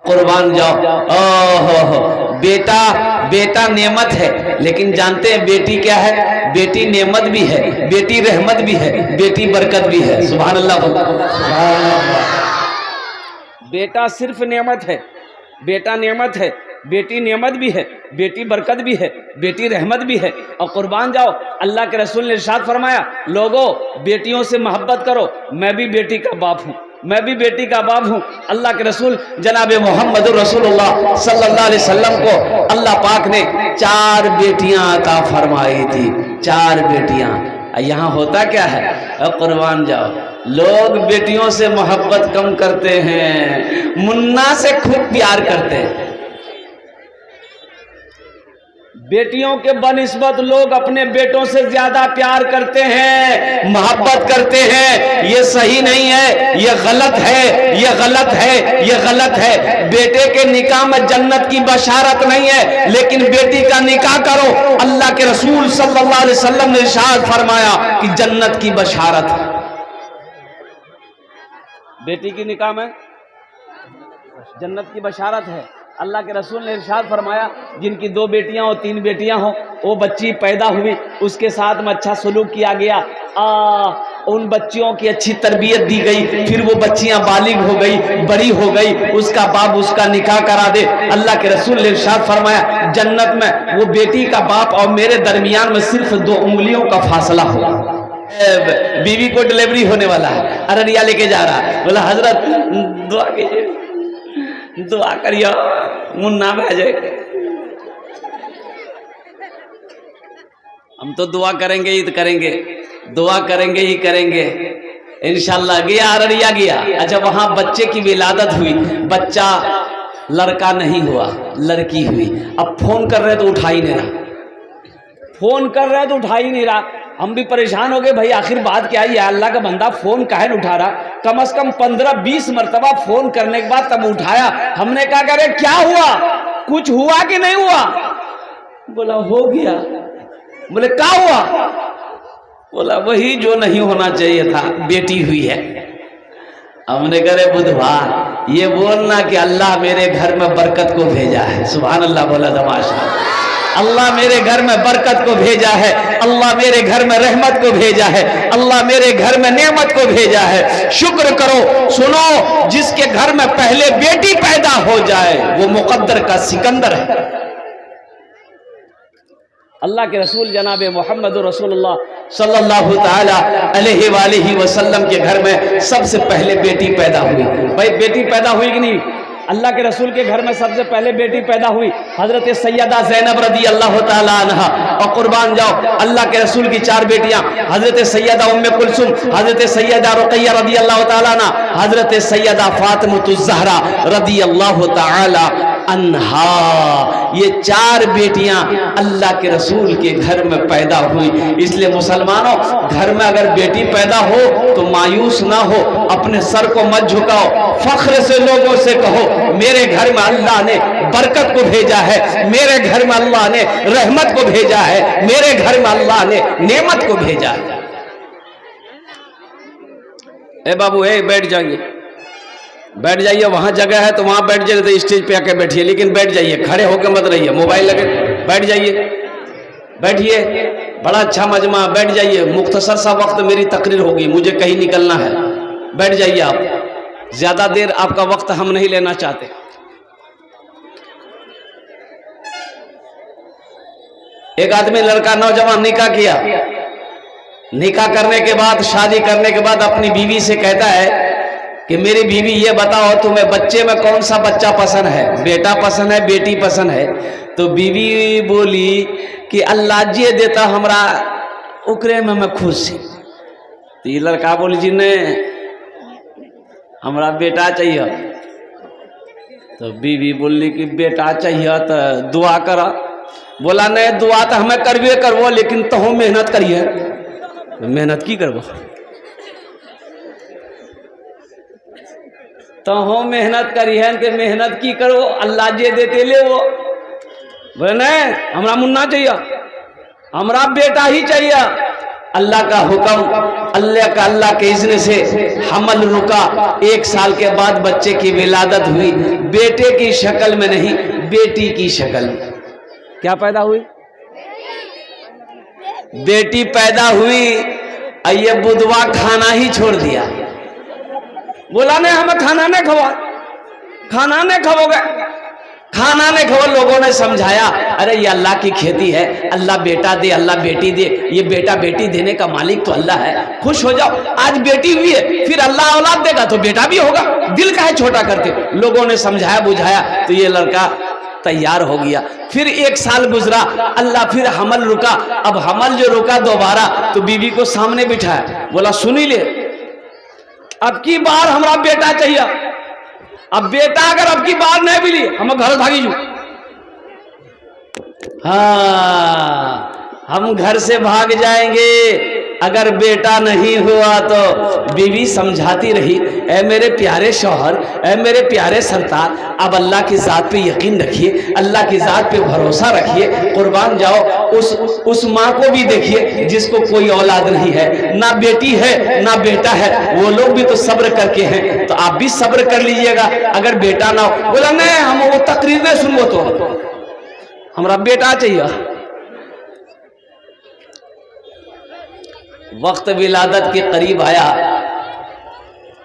कुर्बान जाओ। ओहो, बेटा बेटा नेमत है, लेकिन जानते हैं बेटी क्या है? बेटी नेमत भी है, बेटी रहमत भी है, बेटी बरकत भी है। सुभान अल्लाह। बेटा सिर्फ नेमत है, बेटा नेमत है, बेटी नेमत भी है, बेटी बरकत भी है, बेटी रहमत भी है। और कुर्बान जाओ, अल्लाह के रसूल ने इरशाद फरमाया, लोगों बेटियों से मोहब्बत करो, मैं भी बेटी का बाप हूँ, मैं भी बेटी का बाप हूँ। अल्लाह के रसूल जनाब मोहम्मद रसूलुल्लाह सल्लल्लाहु अलैहि वसल्लम को अल्लाह पाक ने 4 बेटियां अता फरमाई थी, 4 बेटियां। यहाँ होता क्या है? कुर्बान जाओ, लोग बेटियों से मोहब्बत कम करते हैं, मुन्ना से खूब प्यार करते हैं। बेटियों के बनिस्बत लोग अपने बेटों से ज्यादा प्यार करते हैं, मोहब्बत करते हैं। ये सही नहीं है, ये गलत है, ये गलत है, ये गलत है। बेटे के निकाह में जन्नत की बशारत नहीं है, लेकिन बेटी का निकाह करो, अल्लाह के रसूल सल्लल्लाहु अलैहि वसल्लम ने इरशाद फरमाया कि जन्नत की बशारत है। बेटी की निकाह में जन्नत की बशारत है। अल्लाह के रसूल ने इरशाद फरमाया, जिनकी 2 बेटियां और 3 बेटियां हो, वो बच्ची पैदा हुई, उसके साथ में अच्छा सलूक किया गया, उन बच्चियों की अच्छी तरबियत दी गई, फिर वो बच्चियां बालिग हो गई, बड़ी हो गई, उसका बाप उसका निकाह करा दे। अल्लाह के रसूल ने इरशाद फरमाया, जन्नत में वो बेटी का बाप और मेरे दरमियान में सिर्फ 2 उंगलियों का फासला होगा। बीवी को डिलीवरी होने वाला है, अररिया लेके जा रहा है, बोला हजरत दुआ कीजिए, दुआ करिए मुन्ना भेजे। हम तो दुआ करेंगे ही करेंगे, दुआ करेंगे ही करेंगे इंशाल्लाह। गया अररिया गया, अच्छा वहां बच्चे की विलादत हुई, बच्चा लड़का नहीं हुआ, लड़की हुई। अब फोन कर रहे तो उठा ही नहीं रहा, फोन कर रहे तो उठा ही नहीं रहा। हम भी परेशान हो गए, भाई आखिर बात क्या है? अल्लाह का बंदा फोन काहे नहीं उठा रहा? कम से कम 15-20 मरतबा फोन करने के बाद तब उठाया। हमने कहा करे क्या हुआ, कुछ हुआ कि नहीं हुआ? बोला हो गया। बोले क्या हुआ? बोला वही जो नहीं होना चाहिए था, बेटी हुई है। हमने करे बुधवार ये बोलना कि अल्लाह मेरे घर में बरकत को भेजा है। सुभान अल्लाह बोला तमाशा, अल्लाह मेरे घर में बरकत को भेजा है, अल्लाह मेरे घर में रहमत को भेजा है, अल्लाह मेरे घर में नेमत को भेजा है। शुक्र करो। सुनो, जिसके घर में पहले बेटी पैदा हो जाए वो मुकद्दर का सिकंदर है। अल्लाह के रसूल जनाब मोहम्मद रसूलुल्लाह सल्लल्लाहु ताला अलैहि वसल्लम के घर में सबसे पहले बेटी पैदा हुई। भाई बेटी पैदा हुई कि नहीं? अल्लाह के रसूल के घर में सबसे पहले बेटी पैदा हुई, हजरत सैयदा ज़ैनब रदी अल्लाह ताला अन्हा। और कुर्बान जाओ, अल्लाह के रसूल की 4 बेटियां, हजरत सैयदा उम्मे कुलसुम, हजरत सैयदा रुक़ैया रदी अल्लाह ताला अन्हा, हजरत सैयदा फातिमतुज़ ज़हरा रदी अल्लाह ताला अन्हा। ये 4 बेटियां अल्लाह के रसूल के घर में पैदा हुई। इसलिए मुसलमानों, घर में अगर बेटी पैदा हो तो मायूस ना हो, अपने सर को मत झुकाओ, फख्र से लोगों से कहो मेरे घर में अल्लाह ने बरकत को भेजा है, मेरे घर में अल्लाह ने रहमत को भेजा है, मेरे घर में अल्लाह ने नेमत को भेजा है। ए बाबू, ए बैठ जाइए, बैठ जाइए, वहां जगह है तो वहां बैठ जाइए, तो स्टेज पे आके बैठिए, लेकिन बैठ जाइए, खड़े होकर मत रहिए, मोबाइल लगे। बैठ जाइए, बैठिए, बड़ा अच्छा मजमा, बैठ जाइए। मुख्तसर सा वक्त मेरी तकरीर होगी, मुझे कहीं निकलना है, बैठ जाइए आप, ज्यादा देर आपका वक्त हम नहीं लेना चाहते। एक आदमी लड़का नौजवान निकाह किया, निकाह करने के बाद, शादी करने के बाद अपनी बीवी से कहता है कि मेरी बीवी ये बताओ तुम्हें बच्चे में कौन सा बच्चा पसंद है, बेटा पसंद है, बेटी पसंद है? तो बीवी बोली कि अल्लाह जे देता हमरा उकरे में मैं खुश हूँ। तो ये लड़का बोली जी ने हमरा बेटा चाहिए। तो बीवी बोली कि बेटा चाहिए तो दुआ करा। बोला नहीं, दुआ तो हमें करबे करबो, लेकिन तहो मेहनत करिए। मेहनत की करबो? तो हम मेहनत करिए कि मेहनत की करो, अल्लाह जे देते ले वो। बोले नहीं, हमरा मुन्ना चाहिए, हमरा बेटा ही चाहिए। अल्लाह का हुक्म, अल्लाह के इज़्न से हमल रुका। 1 साल के बाद बच्चे की विलादत हुई। बेटे की शक्ल में नहीं, बेटी की शक्ल में। क्या पैदा हुई? बेटी पैदा हुई। ये बुधवा खाना ही छोड़ दिया। बोला नहीं हमें खाना नहीं खवा, खाना नहीं खाओगे, खाना नहीं खाओ। लोगों ने समझाया, अरे ये अल्लाह की खेती है, अल्लाह बेटा दे, अल्लाह बेटी दे, ये बेटा बेटी देने का मालिक तो अल्लाह है, खुश हो जाओ। आज बेटी हुई है, फिर अल्लाह औलाद देगा तो बेटा भी होगा, दिल का है छोटा करते। लोगों ने समझाया बुझाया तो ये लड़का तैयार हो गया। फिर 1 साल गुजरा, अल्लाह फिर हमल रुका। अब हमल जो रुका दोबारा, तो बीवी को सामने बिठाया, बोला सुनी ले, अब की बार हमारा बेटा चाहिए। अब बेटा अगर अब की बार नहीं मिली, हम घर भागी जू। हाँ, हम घर से भाग जाएंगे। अगर बेटा नहीं हुआ तो बीवी समझाती रही, ऐ मेरे प्यारे शौहर, ऐ मेरे प्यारे सरतार, अब अल्लाह की ज़ात पे यकीन रखिए, अल्लाह की ज़ात पे भरोसा रखिए, कुर्बान जाओ। उस माँ को भी देखिए जिसको कोई औलाद नहीं है, ना बेटी है ना बेटा है, वो लोग भी तो सब्र करके हैं, तो आप भी सब्र कर लीजिएगा। अगर बेटा ना हो, बोला नहीं हम वो तकरीर नहीं सुनबो, तो हमारा बेटा चाहिए। वक्त विलादत के करीब आया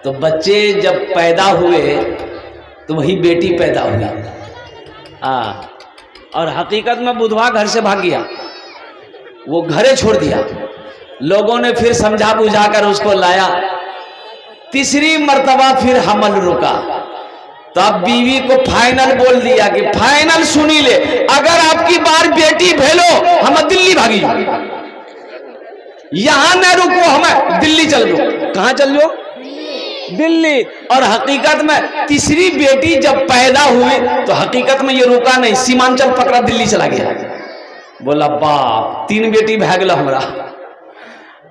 तो बच्चे जब पैदा हुए तो वही बेटी पैदा हुई। और हकीकत में बुधवा घर से भाग गया, वो घरे छोड़ दिया। लोगों ने फिर समझा बुझा कर उसको लाया। 3री मर्तबा फिर हमल रुका। तो अब बीवी को फाइनल बोल दिया कि फाइनल सुनी ले, अगर आपकी बार बेटी भेलो हम दिल्ली भागी, यहां न रुको, हमें दिल्ली चल लो। कहां चल लो? दिल्ली। और हकीकत में 3री बेटी जब पैदा हुई तो हकीकत में ये रुका नहीं, सीमांचल पकड़ा, दिल्ली चला गया। बोला बाप 3 बेटी भागल हमरा,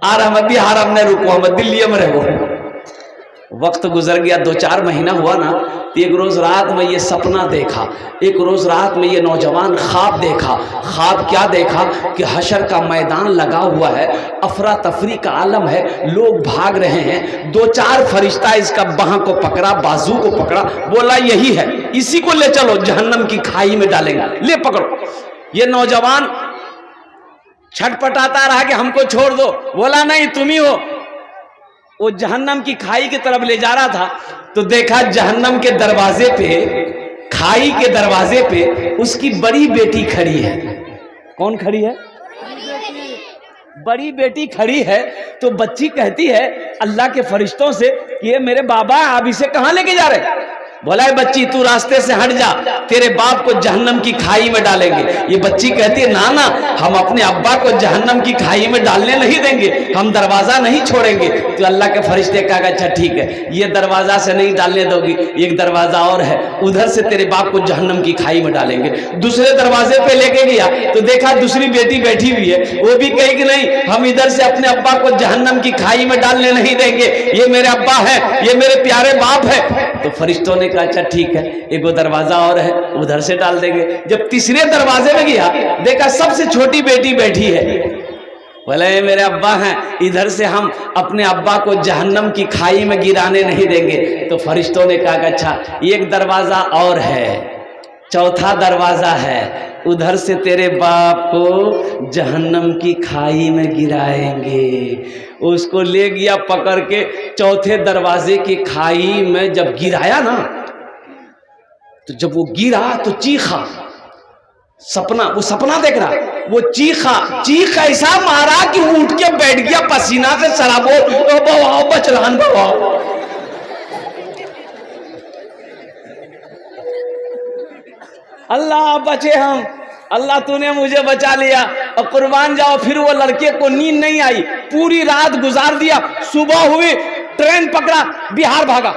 और हम बिहार हम नहीं रुको, हम दिल्ली में रहो। वक्त गुजर गया, 2-4 महीना हुआ ना, तो एक रोज रात में ये सपना देखा। एक रोज रात में ये नौजवान ख्वाब देखा। ख्वाब क्या देखा कि हशर का मैदान लगा हुआ है, अफरा तफरी का आलम है, लोग भाग रहे हैं। 2-4 फरिश्ता इसका बाह को पकड़ा, बाजू को पकड़ा, बोला यही है, इसी को ले चलो, जहन्नम की खाई में डालेंगे, ले पकड़ो। ये नौजवान छटपटाता रहा कि हमको छोड़ दो। बोला नहीं तुम ही हो। वो जहन्नम की खाई की तरफ ले जा रहा था तो देखा जहन्नम के दरवाजे पे, खाई के दरवाजे पे उसकी बड़ी बेटी खड़ी है। कौन खड़ी है? बड़ी बेटी खड़ी है। तो बच्ची कहती है अल्लाह के फरिश्तों से कि ये मेरे बाबा आप इसे कहां लेके जा रहे? बोला है बच्ची तू रास्ते से हट जा, तेरे बाप को जहन्नम की खाई में डालेंगे। ये बच्ची कहती है ना ना, हम अपने अब्बा को जहन्नम की खाई में डालने नहीं देंगे, हम दरवाजा नहीं छोड़ेंगे। तो अल्लाह के फरिश्ते कहा अच्छा ठीक है, ये दरवाजा से नहीं डालने दोगी, एक दरवाजा और है, उधर से तेरे बाप को जहन्नम की खाई में डालेंगे। दूसरे दरवाजे पे लेके गया तो देखा दूसरी बेटी बैठी हुई है, वो भी कही कि नहीं हम इधर से अपने अब्बा को जहन्नम की खाई में डालने नहीं देंगे, ये मेरे अब्बा है, ये मेरे प्यारे बाप है। तो फरिश्तों ने कहा अच्छा ठीक है, एक दरवाजा और है, उधर से डाल देंगे। जब तीसरे दरवाजे में गया देखा सबसे छोटी बेटी बैठी है। बोले मेरे अब्बा हैं, इधर से हम अपने अब्बा को जहन्नम की खाई में गिराने नहीं देंगे। तो फरिश्तों ने कहा अच्छा एक दरवाजा और है, चौथा दरवाजा है, उधर से तेरे बाप को जहन्नम की खाई में गिराएंगे। उसको ले गया पकड़ के, चौथे दरवाजे की खाई में जब गिराया ना, तो जब वो गिरा तो चीखा। सपना, वो सपना देख रहा, वो चीख ऐसा मारा कि वो उठ के बैठ गया पसीना से सराबो, बवाओ बचलान बवाओ। अल्लाह बचे हम, अल्लाह तूने मुझे बचा लिया। और कुर्बान जाओ, फिर वो लड़के को नींद नहीं आई, पूरी रात गुजार दिया। सुबह हुई, ट्रेन पकड़ा, बिहार भागा,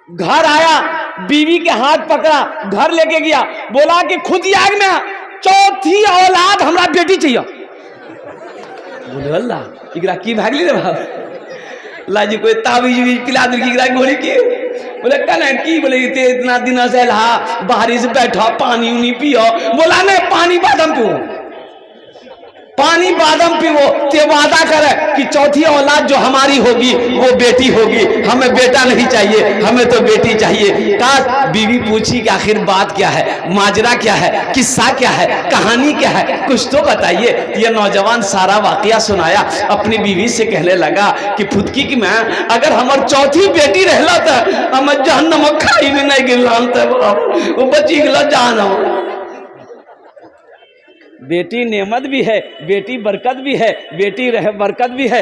घर आया, बीवी के हाथ पकड़ा, घर लेके गया, बोला कि खुद ही आग में चौथी औलाद हमरा बेटी चाहिए। बोले अल्लाह इकरा की भागली रे बाप, ला जी कोई ताबीज पिला दी इकरा गोली की। बोले कल की, बोले इतना दिन से बाहरी से बैठा, पानी उनी पियो। बोला नहीं पानी बाद हम पीऊं। पानी बादाम पीवो ते वादा करे कि चौथी औलाद जो हमारी होगी वो बेटी होगी, हमें बेटा नहीं चाहिए, हमें तो बेटी चाहिए। का बीवी पूछी कि आखिर बात क्या है, माजरा क्या है, किस्सा क्या है, कहानी क्या है, कुछ तो बताइए। ये नौजवान सारा वाकया सुनाया, अपनी बीवी से कहने लगा कि फुदकी की मैं अगर हमार चौथी बेटी रहला था हम जहन्नम खाई में नहीं गिरलाम वो बची गिला जाना। बेटी नेमत भी है, बेटी बरकत भी है, बरकत भी है,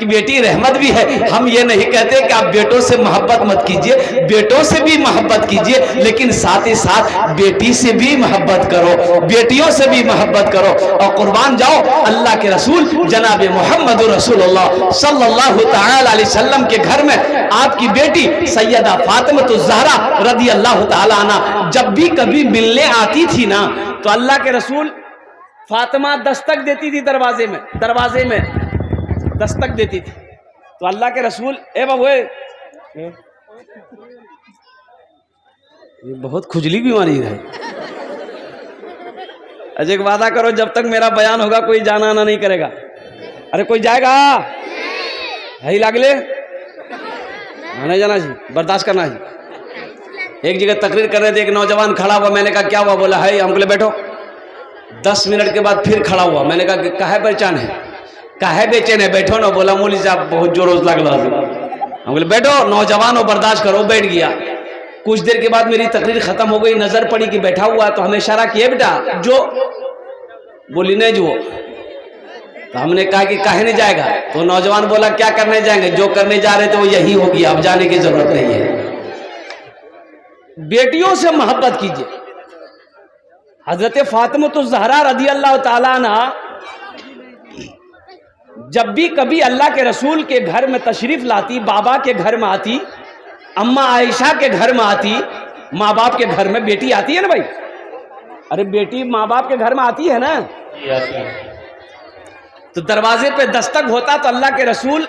बेटी रहमत भी है। हम ये नहीं कहते कि आप बेटों से मोहब्बत मत कीजिए, बेटों से भी मोहब्बत कीजिए, लेकिन साथ ही साथ बेटी से भी मोहब्बत करो, बेटियों से भी मोहब्बत करो। और कुर्बान जाओ अल्लाह के रसूल जनाब मोहम्मद रसूलुल्लाह सल्लल्लाहु तआला अलैहि वसल्लम के घर में आपकी बेटी सैयदा फातिमा ज़हरा रदी अल्लाह तआला अन्हा जब भी कभी मिलने आती थी ना, तो अल्लाह के रसूल फातिमा दस्तक देती थी, दरवाजे में दस्तक देती थी। तो अल्लाह के रसूल ए बाबू ये बहुत खुजली बीमारी है। अजय वादा करो जब तक मेरा बयान होगा कोई जाना आना नहीं करेगा। अरे कोई जाएगा है लागले नहीं जाना जी, बर्दाश्त करना जी। एक जगह तकरीर कर रहे थे, एक नौजवान खड़ा हुआ, मैंने कहा क्या हुआ, बोला है हम बोले बैठो। 10 मिनट के बाद फिर खड़ा हुआ, मैंने कहा काहे पहचान है, काहे बेचैन है, बैठो ना। बोला मौली साहब बहुत जोर लग रहा है। हम बोले बैठो, नौजवान हो बर्दाश्त करो। बैठ गया। कुछ देर के बाद मेरी तकरीर खत्म हो गई, नजर पड़ी कि बैठा हुआ, तो हमें इशारा किया बेटा जो, बोली नहीं जो। तो हमने कहा कि काहे नहीं जाएगा, तो नौजवान बोला क्या करने जाएंगे, जो करने जा रहे थे वो यही होगी, अब जाने की जरूरत नहीं है। बेटियों से मोहब्बत कीजिए। हजरत फातिमा तो ज़हरा रदी अल्लाह ताला अन्हा जब भी कभी अल्लाह के रसूल के घर में तशरीफ लाती, बाबा के घर में आती, अम्मा आयशा के घर में आती, माँ बाप के घर में बेटी आती है ना भाई, अरे बेटी माँ बाप के घर में आती है ना, तो दरवाजे पे दस्तक होता तो अल्लाह के रसूल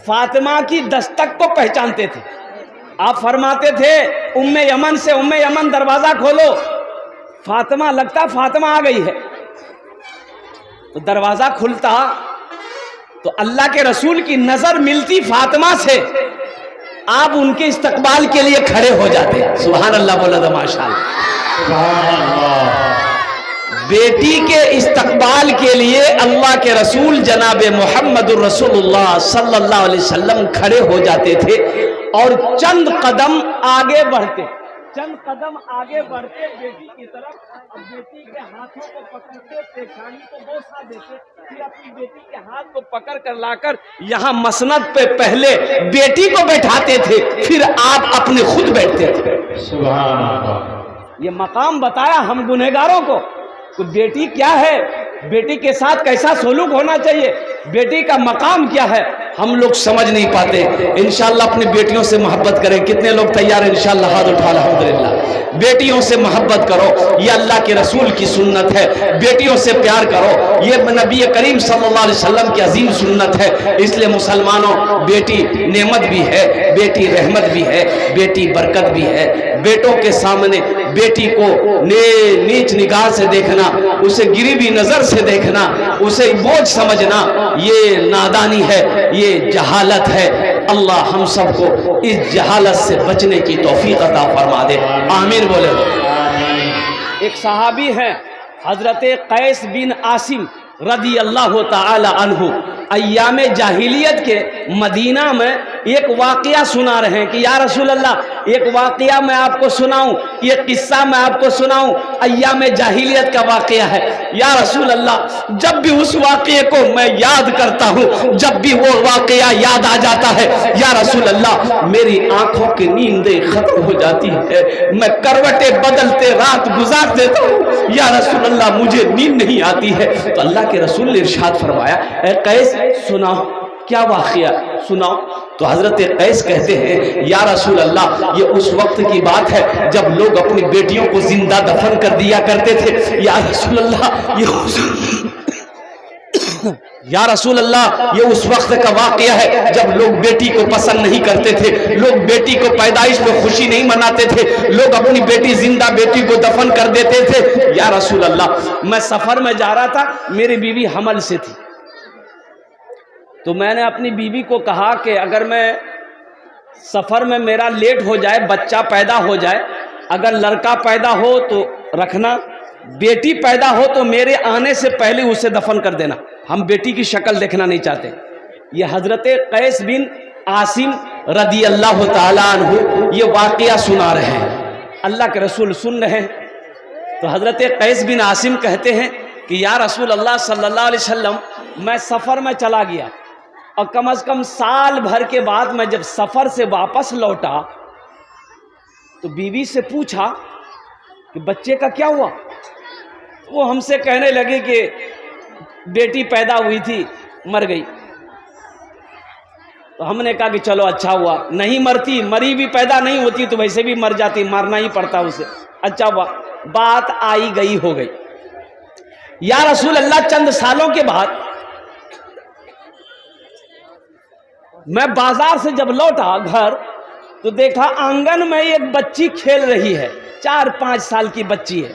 फातिमा की दस्तक को पहचानते थे। आप फरमाते थे उम्मे यमन से, उम्मे यमन दरवाजा खोलो, फातिमा लगता फातिमा आ गई है। तो दरवाजा खुलता तो अल्लाह के रसूल की नजर मिलती फातिमा से, आप उनके इस्तकबाल के लिए खड़े हो जाते। सुभान अल्लाह बोला था माशाअल्लाह। बेटी के इस्तकबाल के लिए अल्लाह के रसूल जनाब मोहम्मद रसूलुल्लाह सल्लल्लाहु अलैहि वसल्लम खड़े हो जाते थे और चंद कदम आगे बढ़ते बेटी की तरफ, अब बेटी के हाथों को पकड़ते, पेशानी को बोसा देते, फिर अपनी बेटी के हाथ को पकड़ कर लाकर यहाँ मसनद पे पहले बेटी को बैठाते थे, फिर आप अपने खुद बैठते थे। सुभान अल्लाह। ये मकाम बताया हम गुनहगारों को, तो बेटी क्या है, बेटी के साथ कैसा सलूक होना चाहिए, बेटी का मकाम क्या है, हम लोग समझ नहीं पाते। इंशाल्लाह अपनी बेटियों से मोहब्बत करें। कितने लोग तैयार हैं इंशाल्लाह? हाथ उठा अल्हम्दुलिल्लाह। बेटियों से मोहब्बत करो, ये अल्लाह के रसूल की सुन्नत है। बेटियों से प्यार करो, ये नबी करीम सल्लल्लाहु अलैहि वसल्लम की अजीम सुन्नत है। इसलिए मुसलमानों, बेटी नेमत भी है, बेटी रहमत भी है, बेटी बरकत भी है। बेटों के सामने बेटी को नीच निगाह से देखना, उसे गिरी हुई नजर से देखना, उसे बोझ समझना, ये नादानी है, ये जहालत है। अल्लाह हम सबको इस जहालत से बचने की तौफीक अता फरमा दे। आमीन बोले। एक सहाबी है हजरत कैस बिन आसिम रदी अल्लाह ताला अन्हु, अय्याम जाहिलियत के मदीना में एक वाकया सुना रहे हैं कि या रसूल अल्लाह, एक वाकया मैं आपको सुनाऊं, ये किस्सा मैं आपको सुनाऊं, अय्याम जाहिलियत का वाकया है। या रसूल अल्लाह, जब भी उस वाकये को मैं याद करता हूं, जब भी वो वाकया याद आ जाता है, या रसूल अल्लाह, मेरी आंखों की नींदें खत्म हो जाती है, मैं करवटें बदलते रात गुजार देता हूं, या रसूल अल्लाह मुझे नींद नहीं आती है। तो अल्लाह के रसूल ने इरशाद फरमाया, ए कैस सुनाओ, क्या वाकया सुनाओ। तो हजरत कैस कहते हैं, या रसूल अल्लाह, ये उस वक्त की बात है जब लोग अपनी बेटियों को जिंदा दफन कर दिया करते थे। या रसूल अल्लाह, ये या रसूल अल्लाह, ये उस वक्त का वाकया है जब लोग बेटी को पसंद नहीं करते थे, लोग बेटी को पैदाइश में खुशी नहीं मनाते थे, लोग अपनी बेटी जिंदा बेटी को दफन कर देते थे। या रसूल अल्लाह, मैं सफर में जा रहा था, मेरी बीवी हमल से थी, तो मैंने अपनी बीवी को कहा कि अगर मैं सफर में मेरा लेट हो जाए, बच्चा पैदा हो जाए, अगर लड़का पैदा हो तो रखना, बेटी पैदा हो तो मेरे आने से पहले उसे दफन कर देना, हम बेटी की शक्ल देखना नहीं चाहते। ये हजरत कैस बिन आसिम रदी अल्लाह ताला अन्हु ये वाकया सुना रहे हैं, अल्लाह के रसूल सुन रहे हैं। तो हजरत कैस बिन आसिम कहते हैं कि या रसूल अल्लाह सल्लल्लाहु अलैहि वसल्लम, मैं सफ़र में चला गया और कम से कम साल भर के बाद मैं जब सफ़र से वापस लौटा तो बीवी से पूछा कि बच्चे का क्या हुआ। वो हमसे कहने लगे कि बेटी पैदा हुई थी, मर गई। तो हमने कहा कि चलो अच्छा हुआ, नहीं मरती, मरी भी पैदा नहीं होती तो वैसे भी मर जाती, मारना ही पड़ता उसे, अच्छा हुआ, बात आई गई हो गई। या रसूल अल्लाह, चंद सालों के बाद मैं बाजार से जब लौटा घर तो देखा आंगन में एक बच्ची खेल रही है, 4-5 साल की बच्ची है।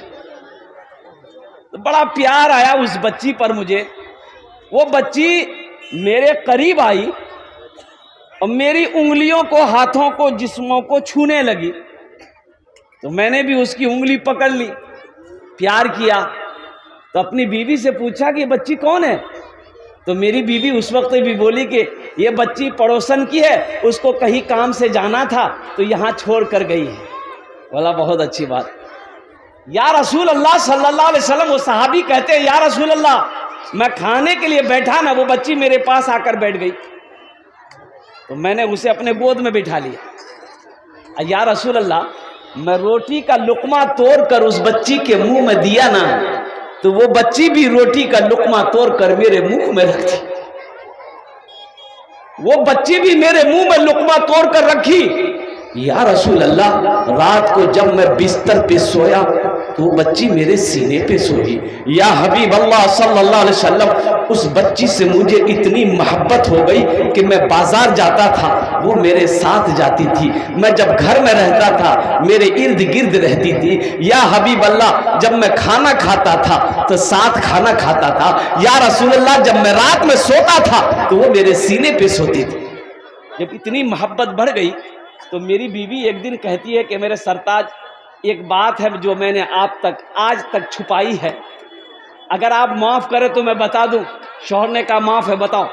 तो बड़ा प्यार आया उस बच्ची पर मुझे। वो बच्ची मेरे करीब आई और मेरी उंगलियों को, हाथों को, जिस्मों को छूने लगी। तो मैंने भी उसकी उंगली पकड़ ली, प्यार किया। तो अपनी बीवी से पूछा कि बच्ची कौन है। तो मेरी बीवी उस वक्त भी बोली कि ये बच्ची पड़ोसन की है, उसको कहीं काम से जाना था तो यहाँ छोड़ कर गई है। बोला बहुत अच्छी बात। या रसूल अल्लाह सल्लल्लाहु अलैहि वसल्लम, वो सहाबी कहते हैं या रसूल अल्लाह, मैं खाने के लिए बैठा ना, वो बच्ची मेरे पास आकर बैठ गई, तो मैंने उसे अपने गोद में बिठा लिया। या रसूल अल्लाह, मैं रोटी का लुकमा तोड़कर उस बच्ची के मुंह में दिया ना, तो वो बच्ची भी रोटी का लुकमा तोड़कर मेरे मुंह में रखी। वो बच्ची भी मेरे मुंह में लुकमा तोड़कर रखी। या रसूल अल्लाह, रात को जब मैं बिस्तर पे सोया तो वो बच्ची मेरे सीने पे सोई। या हबीब अल्लाह सल्लल्लाहु अलैहि वसल्लम, उस बच्ची से मुझे इतनी मोहब्बत हो गई कि मैं बाजार जाता था, वो मेरे साथ जाती थी। मैं जब घर में रहता था, मेरे इर्द गिर्द रहती थी। या हबीब अल्लाह, जब मैं खाना खाता था तो साथ खाना खाता था। या रसूल अल्लाह, जब मैं रात में सोता था तो वो मेरे सीने पे सोती थी। जब इतनी मोहब्बत बढ़ गई तो मेरी बीवी एक दिन कहती है कि मेरे सरताज, एक बात है जो मैंने आप तक आज तक छुपाई है, अगर आप माफ़ करें तो मैं बता दूं। शौहर ने कहा माफ़ है, बताओ।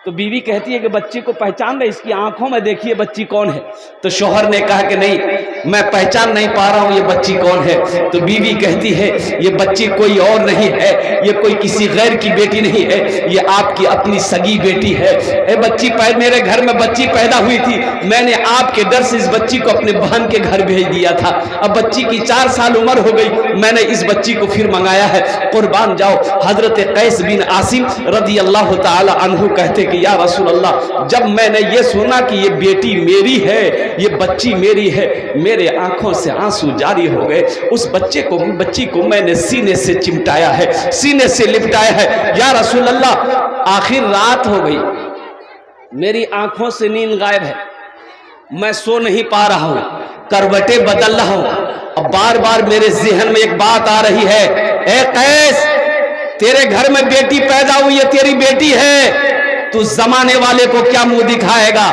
तो बीवी कहती है कि बच्ची को पहचान रहे, इसकी आंखों में देखिए बच्ची कौन है। तो शौहर ने कहा कि नहीं, मैं पहचान नहीं पा रहा हूँ ये बच्ची कौन है। तो बीवी कहती है ये बच्ची कोई और नहीं है, ये कोई किसी गैर की बेटी नहीं है, ये आपकी अपनी सगी बेटी है। बच्ची मेरे घर में बच्ची पैदा हुई थी, मैंने आपके डर से इस बच्ची को अपने बहन के घर भेज दिया था। अब बच्ची की 4 साल उम्र हो गई, मैंने इस बच्ची को फिर मंगाया है, कुर्बान जाओ। हजरत कैस बिन आसिम रदी अल्लाह ताला अन्हु कहते कि या रसूल अल्लाह, जब मैंने ये सुना कि ये बेटी मेरी है, ये बच्ची मेरी है, मेरे आंखों से आंसू जारी हो गए। उस बच्ची को मैंने सीने से चिमटाया है, सीने से लिपटाया है। या रसूल अल्लाह, आखिर रात हो गई, मेरी आंखों से नींद गायब है, मैं सो नहीं पा रहा हूं, करवटें बदल रहा हूं। अब बार बार मेरे जहन में एक बात आ रही है, ए कैस, तेरे घर में बेटी पैदा हुई है, तेरी बेटी है, तू जमाने वाले को क्या मुंह दिखाएगा,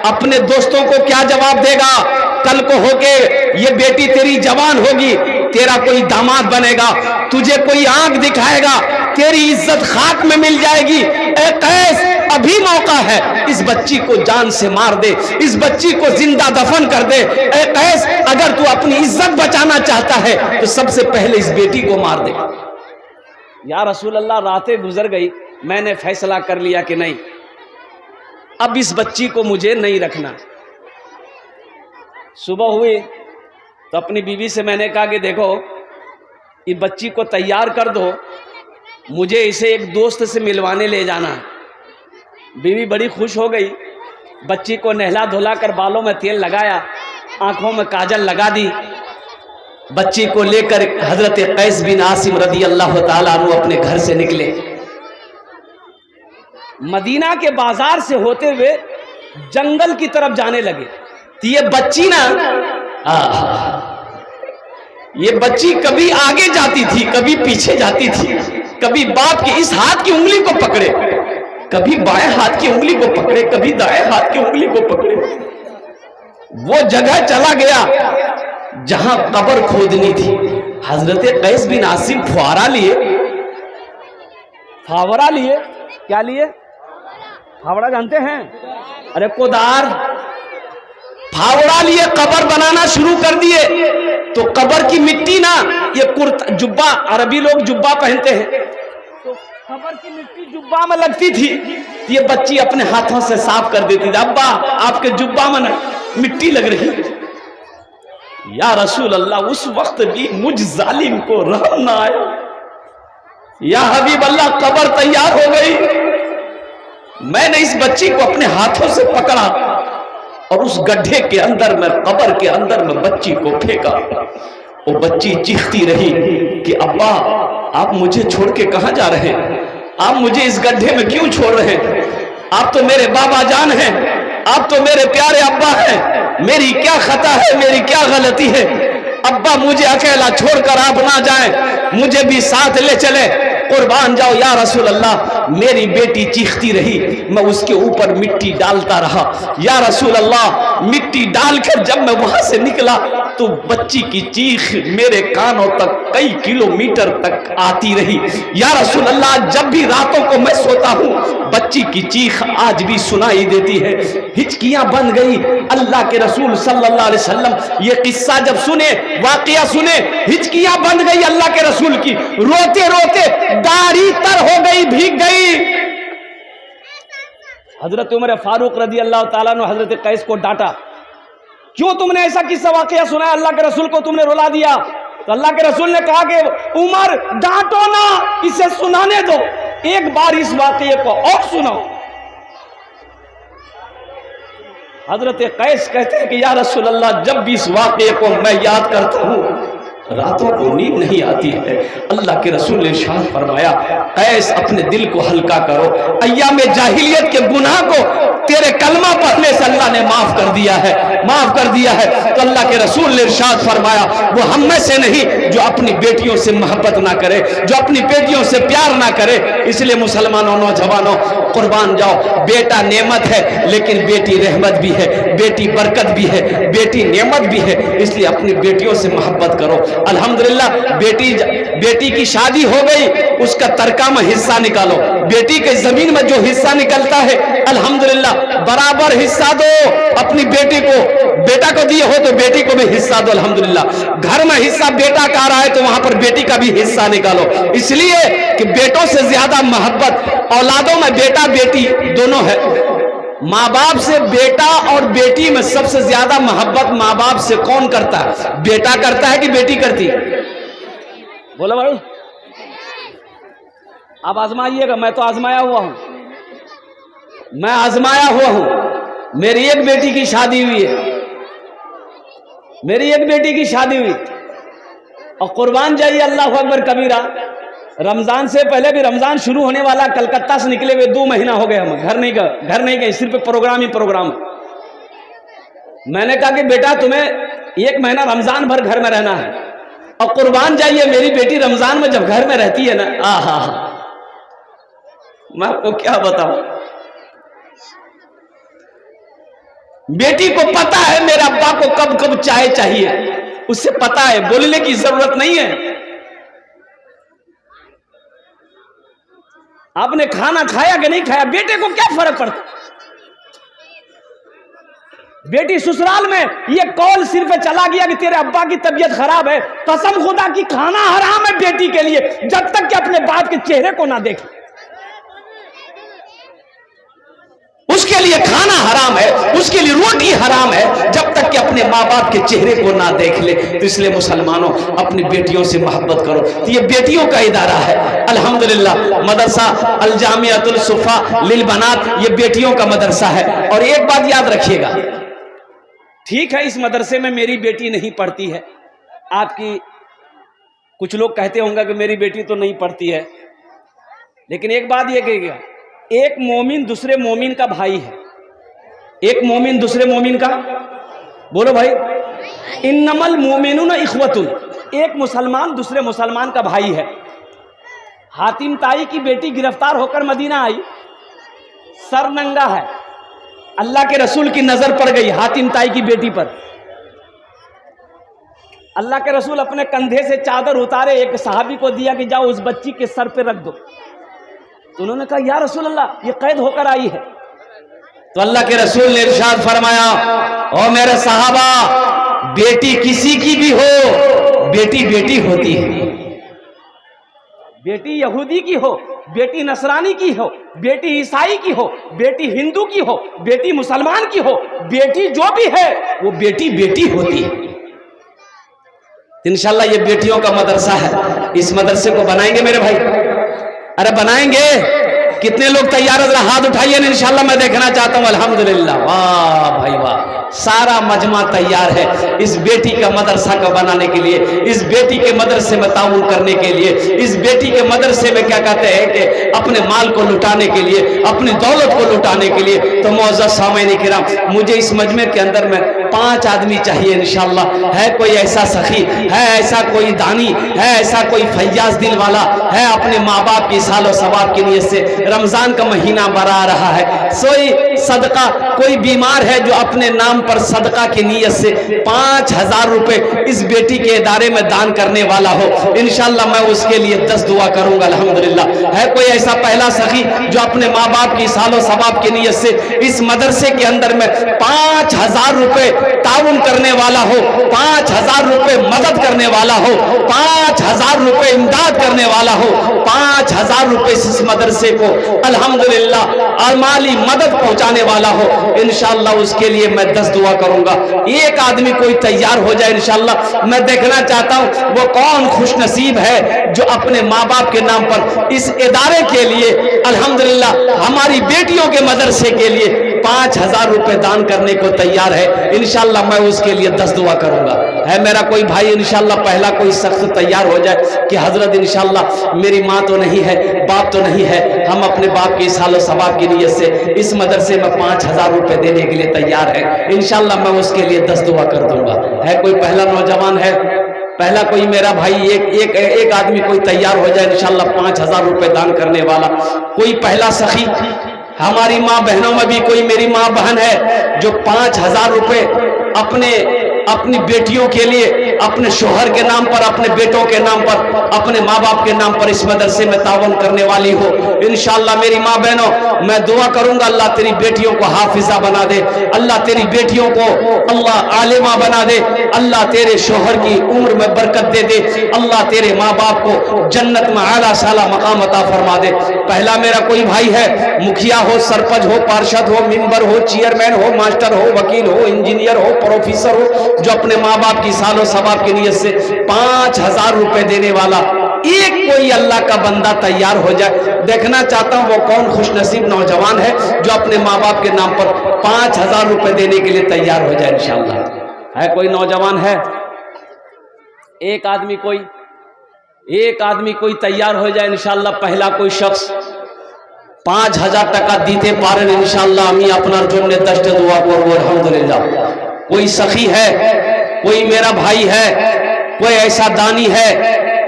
अपने दोस्तों को क्या जवाब देगा। कल को होके ये बेटी तेरी जवान होगी, तेरा कोई दामाद बनेगा, तुझे कोई आंख दिखाएगा, तेरी इज्जत खाक में मिल जाएगी। ए कैस, अभी मौका है, इस बच्ची को जान से मार दे, इस बच्ची को जिंदा दफन कर दे। ए कैस, अगर तू अपनी इज्जत बचाना चाहता है तो सबसे पहले इस बेटी को मार दे। या रसूल अल्लाह, रातें गुजर गई, मैंने फैसला कर लिया कि नहीं, अब इस बच्ची को मुझे नहीं रखना। सुबह हुई तो अपनी बीवी से मैंने कहा कि देखो, इस बच्ची को तैयार कर दो, मुझे इसे एक दोस्त से मिलवाने ले जाना है। बीवी बड़ी खुश हो गई, बच्ची को नहला धुला कर बालों में तेल लगाया, आंखों में काजल लगा दी। बच्ची को लेकर हजरत कैस बिन आसिम रदी अल्लाह ताला अन्हु अपने घर से निकले। मदीना के बाजार से होते हुए जंगल की तरफ जाने लगे। तो ये बच्ची ना, ये बच्ची कभी आगे जाती थी, कभी पीछे जाती थी, कभी बाप के इस हाथ की उंगली को पकड़े, कभी बाएं हाथ की उंगली को पकड़े, कभी दाएं हाथ की उंगली को पकड़े। वो जगह चला गया जहां कब्र खोदनी थी। हजरत कैस बिन आसिम फुआरा लिए, फावड़ा लिए, क्या लिए? फावड़ा जानते हैं? अरे कोदार, फावड़ा लिए कब्र बनाना शुरू कर दिए। तो कब्र की मिट्टी ना, ये कुर्ता जुब्बा, अरबी लोग जुब्बा पहनते हैं, तो कब्र की मिट्टी जुब्बा में लगती थी। ये बच्ची अपने हाथों से साफ कर देती थी। अब्बा आपके जुब्बा में मिट्टी लग रही है। या रसूल अल्लाह, उस वक्त भी मुझ जालिम को रहम ना आया। या हबीब अल्लाह, कब्र तैयार हो गई। मैंने इस बच्ची को अपने हाथों से पकड़ा और उस गड्ढे के अंदर में, कब्र के अंदर में बच्ची को फेंका। वो बच्ची चीखती रही कि अब्बा आप मुझे छोड़ के कहां जा रहे हैं? आप मुझे इस गड्ढे में क्यों छोड़ रहे हैं? आप तो मेरे बाबा जान हैं, आप तो मेरे प्यारे अब्बा हैं। मेरी क्या खता है, मेरी क्या गलती है? अब्बा मुझे अकेला छोड़कर आप ना जाएं, मुझे भी साथ ले चले, कुर्बान जाओ या रसूल अल्लाह। मेरी बेटी चीखती रही, मैं उसके ऊपर मिट्टी डालता रहा। या रसूल अल्लाह, मिट्टी डालकर जब मैं वहां से निकला तो बच्ची की चीख मेरे कानों तक कई किलोमीटर तक आती रही। या रसूल अल्लाह, जब भी रातों को मैं सोता हूँ बच्ची की चीख आज भी सुनाई देती है। हिचकियां बन गई। अल्लाह के रसूल सल्लल्लाहु अलैहि वसल्लम ये किस्सा जब सुने, वाकया सुने, हिचकियां बन गई अल्लाह के रसूल की। रोते रोते दाढ़ी तर हो गई, भीग गई। हजरत उमर फारूक रजी अल्लाह ताला ने हजरत कैस को डांटा, क्यों तुमने ऐसा किस्सा वाकया सुनाया, अल्लाह के रसूल को तुमने रुला दिया? तो अल्लाह के रसूल ने कहा कि उमर डांटो ना, इसे सुनाने दो, एक बार इस वाकये को और सुनाओ। हजरत कैस कहते हैं कि या रसूल अल्लाह, जब भी इस वाकये को मैं याद करता हूं रातों को नींद नहीं आती है। अल्लाह के रसूल ने इरशाद फरमाया, कैस अपने दिल को हल्का करो, अय्याम जाहिलियत के गुनाह को तेरे कलमा पढ़ने से अल्लाह ने माफ कर दिया है, माफ कर दिया है। तो अल्लाह के रसूल ने इरशाद फरमाया, वो हम में से नहीं जो अपनी बेटियों से मोहब्बत ना करे, जो अपनी बेटियों से प्यार ना करे। इसलिए मुसलमानों, नौजवानों, कुर्बान जाओ। बेटा नेमत है, लेकिन बेटी रहमत भी है, बेटी बरकत भी है, बेटी नेमत भी है। इसलिए अपनी बेटियों से मोहब्बत करो। अल्हम्दुलिल्लाह, बेटी की शादी हो गई, उसका तरका में हिस्सा निकालो। बेटी के जमीन में जो हिस्सा निकलता है अल्हम्दुलिल्लाह बराबर हिस्सा दो अपनी बेटी को। बेटा को दिए हो तो बेटी को भी हिस्सा दो अल्हम्दुलिल्लाह। घर में हिस्सा बेटा का आ रहा है तो वहां पर बेटी का भी हिस्सा निकालो। इसलिए कि बेटों से ज्यादा मोहब्बत औलादों में बेटा बेटी दोनों है। माँ बाप से बेटा और बेटी में सबसे ज्यादा मोहब्बत माँ बाप से कौन करता है? बेटा करता है कि बेटी करती है? बोलो भाई, आप आजमाइएगा। मैं तो आजमाया हुआ हूं, मैं आजमाया हुआ हूं। मेरी एक बेटी की शादी हुई है, मेरी एक बेटी की शादी हुई। और कुर्बान जाइए, अल्लाह अकबर कबीरा। रमजान से पहले भी, रमजान शुरू होने वाला, कलकत्ता से निकले हुए 2 महीना हो गए, हम घर नहीं गए, सिर्फ प्रोग्राम ही प्रोग्राम। मैंने कहा कि बेटा तुम्हें 1 महीना रमजान भर घर में रहना है। और कुर्बान जाइए, मेरी बेटी रमजान में जब घर में रहती है ना, आहा, मैं आपको क्या बताऊं। बेटी को पता है मेरे अब्बा को कब कब चाय चाहिए, उससे पता है, बोलने की जरूरत नहीं है। आपने खाना खाया कि नहीं खाया, बेटे को क्या फर्क पड़ता। बेटी ससुराल में ये कॉल सिर्फ चला गया कि तेरे अब्बा की तबीयत खराब है, कसम खुदा की खाना हराम है बेटी के लिए, जब तक कि अपने बाप के चेहरे को ना देखे। उसके लिए खाना हराम है, उसके लिए रोटी हराम है, जब तक कि अपने माँ बाप के चेहरे को ना देख ले। तो इसलिए मुसलमानों, अपनी बेटियों से मोहब्बत करो। तो ये बेटियों का इदारा है अल्हम्दुलिल्लाह। मदरसा अल जामियातुल सुफ़ा लिल बनात, ये बेटियों का मदरसा है। और एक बात याद रखिएगा, ठीक है इस मदरसे में मेरी बेटी नहीं पढ़ती है, आपकी कुछ लोग कहते होंगे कि मेरी बेटी तो नहीं पढ़ती है, लेकिन एक बात ये कहिएगा, एक मोमिन दूसरे मोमिन का भाई है। एक मोमिन दूसरे मोमिन का, बोलो भाई, इन्नमल मोमिनुन इख्वतुन, एक मुसलमान दूसरे मुसलमान का भाई है। हातिम ताई की बेटी गिरफ्तार होकर मदीना आई, सर नंगा है। अल्लाह के रसूल की नजर पड़ गई हातिम ताई की बेटी पर। अल्लाह के रसूल अपने कंधे से चादर उतारे, एक सहाबी को दिया कि जाओ उस बच्ची के सर पे रख दो। तो उन्होंने कहा या रसूल अल्लाह, ये कैद होकर आई है। तो अल्लाह के रसूल ने इरशाद फरमाया, ओ मेरे सहाबा, बेटी किसी की भी हो, बेटी बेटी होती है। बेटी यहूदी की हो, बेटी नसरानी की हो, बेटी ईसाई की हो, बेटी हिंदू की हो, बेटी मुसलमान की हो, बेटी जो भी है वो बेटी बेटी होती है। इंशाल्लाह ये बेटियों का मदरसा है, इस मदरसे को बनाएंगे मेरे भाई, अरे बनाएंगे। कितने लोग तैयार है, हाथ उठाइए ना, इंशाल्लाह मैं देखना चाहता हूं। अल्हम्दुलिल्लाह, वाह भाई वाह, सारा मजमा तैयार है इस बेटी का मदरसा का बनाने के लिए, इस बेटी के मदरसे में ताउन करने के लिए, इस बेटी के मदरसे में क्या कहते हैं कि अपने माल को लुटाने के लिए, अपनी दौलत को लुटाने के लिए। तो मौजूद सामईन किराम, मुझे इस मजमे के अंदर में 5 आदमी चाहिए इंशाल्लाह। है कोई ऐसा सखी, है ऐसा कोई दानी, है ऐसा कोई फैयाज दिल वाला, है अपने माँ बाप की सालो सवाब की नीयत से, रमजान का महीना बरा रहा है, सोई सदका, कोई बीमार है जो अपने नाम पर सदका की नीयत से 5000 रुपए इस बेटी के इदारे में दान करने वाला हो, इंशाल्लाह मैं उसके लिए 10 दुआ करूंगा अल्हम्दुलिल्लाह। है कोई ऐसा पहला सखी जो अपने माँ बाप की सालो सवाब की नीयत से इस मदरसे के अंदर में 5000 रुपए ताउन करने वाला हो, 5000 रुपए मदद करने वाला हो, 5000 रुपए इमदाद करने वाला हो, 5000 रुपए इस मदरसे को अल्हम्दुलिल्लाह माली मदद पहुंचाने वाला हो, इंशाल्लाह उसके लिए मैं 10 दुआ करूंगा। एक आदमी कोई तैयार हो जाए इंशाल्लाह, मैं देखना चाहता हूं वो कौन खुश नसीब है जो अपने माँ बाप के नाम पर इस इदारे के लिए, अल्हम्दुलिल्लाह हमारी बेटियों के मदरसे के लिए 5000 रुपए दान करने को तैयार है। इंशाल्लाह मैं उसके लिए 10 दुआ करूंगा। है मेरा कोई भाई इंशाल्लाह पहला कोई शख्स तैयार हो जाए कि हजरत इंशाल्लाह मेरी माँ तो नहीं है, बाप तो नहीं है, हम अपने बाप की सालो सवाब की नीयत से इस मदरसे में 5000 रुपए देने के लिए तैयार है, इंशाल्लाह मैं उसके लिए 10 दुआ कर दूंगा। है कोई पहला नौजवान है, पहला कोई मेरा भाई, एक आदमी कोई तैयार हो जाए इंशाल्लाह 5000 रुपए दान करने वाला, कोई पहला सखी। हमारी माँ बहनों में भी कोई मेरी माँ बहन है जो 5000 रुपए अपनी बेटियों के लिए, अपने शोहर के नाम पर, अपने बेटों के नाम पर, अपने माँ बाप के नाम पर इस मदरसे में तावन करने वाली हो, इंशाल्लाह मेरी माँ बहनों मैं दुआ करूंगा अल्लाह तेरी बेटियों को हाफिजा बना दे, अल्लाह तेरी बेटियों को अल्लाह आलिमा बना दे, अल्लाह तेरे शोहर की उम्र में बरकत दे दे, अल्लाह तेरे माँ बाप को जन्नत में आला साला मकाम अता फरमा दे। पहला मेरा कोई भाई है, मुखिया हो, सरपंच हो, पार्षद हो, मेंबर हो, चेयरमैन हो, मास्टर हो, वकील हो, इंजीनियर हो, प्रोफेसर हो, जो अपने माँ बाप की सालो सवाब की नीयत से 5000 रुपए देने वाला एक कोई अल्लाह का बंदा तैयार हो जाए। देखना चाहता हूं वो कौन खुशनसीब नौजवान है जो अपने माँ बाप के नाम पर 5000 रुपए देने के लिए तैयार हो जाए इंशाल्लाह। है कोई नौजवान है, एक आदमी कोई तैयार हो जाए इंशाल्लाह। पहला कोई शख्स 5000 টাকা दीते पारें इंशाल्लाह, আমি আপনার জন্য 10টা दुआ করব अल्हम्दुलिल्लाह। कोई सखी है, कोई मेरा भाई है, कोई ऐसा दानी है,